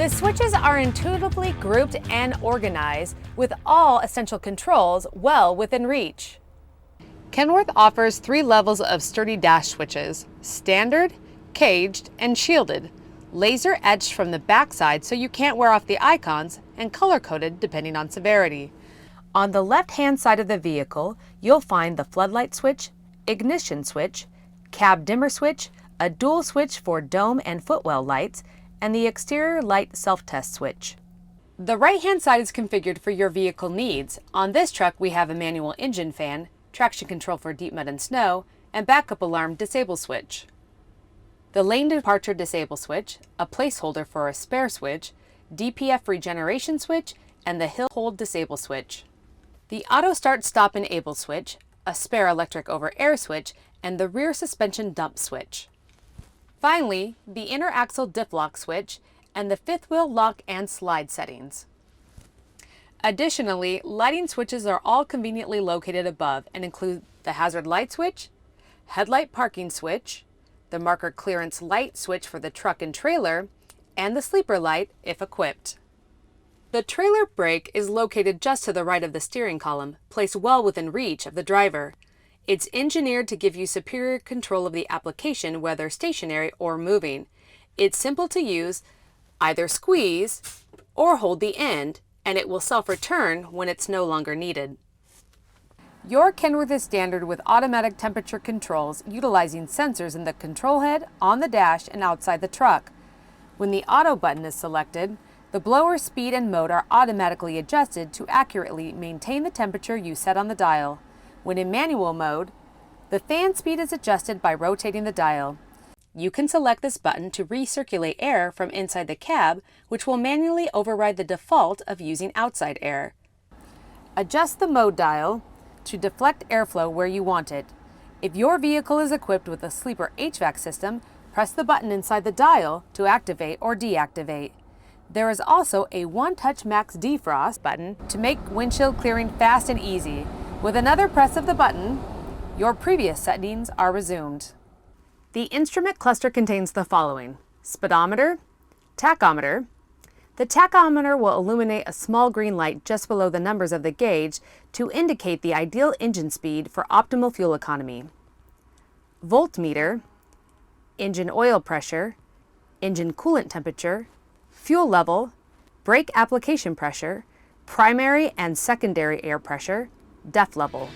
The switches are intuitively grouped and organized, with all essential controls well within reach. Kenworth offers 3 levels of sturdy dash switches: standard, caged, and shielded, laser etched from the backside so you can't wear off the icons, and color-coded depending on severity. On the left-hand side of the vehicle, you'll find the floodlight switch, ignition switch, cab dimmer switch, a dual switch for dome and footwell lights, and the exterior light self-test switch. The right-hand side is configured for your vehicle needs. On this truck, we have a manual engine fan, traction control for deep mud and snow, and backup alarm disable switch. The lane departure disable switch, a placeholder for a spare switch, DPF regeneration switch, and the hill hold disable switch. The auto start stop enable switch, a spare electric over air switch, and the rear suspension dump switch. Finally, the inner axle diff lock switch and the fifth wheel lock and slide settings. Additionally, lighting switches are all conveniently located above and include the hazard light switch, headlight parking switch, the marker clearance light switch for the truck and trailer, and the sleeper light if equipped. The trailer brake is located just to the right of the steering column, placed well within reach of the driver. It's engineered to give you superior control of the application, whether stationary or moving. It's simple to use. Either squeeze or hold the end, and it will self-return when it's no longer needed. Your Kenworth is standard with automatic temperature controls utilizing sensors in the control head, on the dash, and outside the truck. When the auto button is selected, the blower speed and mode are automatically adjusted to accurately maintain the temperature you set on the dial. When in manual mode, the fan speed is adjusted by rotating the dial. You can select this button to recirculate air from inside the cab, which will manually override the default of using outside air. Adjust the mode dial to deflect airflow where you want it. If your vehicle is equipped with a sleeper HVAC system, press the button inside the dial to activate or deactivate. There is also a one-touch max defrost button to make windshield clearing fast and easy. With another press of the button, your previous settings are resumed. The instrument cluster contains the following: speedometer, tachometer. The tachometer will illuminate a small green light just below the numbers of the gauge to indicate the ideal engine speed for optimal fuel economy. Voltmeter, engine oil pressure, engine coolant temperature, fuel level, brake application pressure, primary and secondary air pressure, DEF level.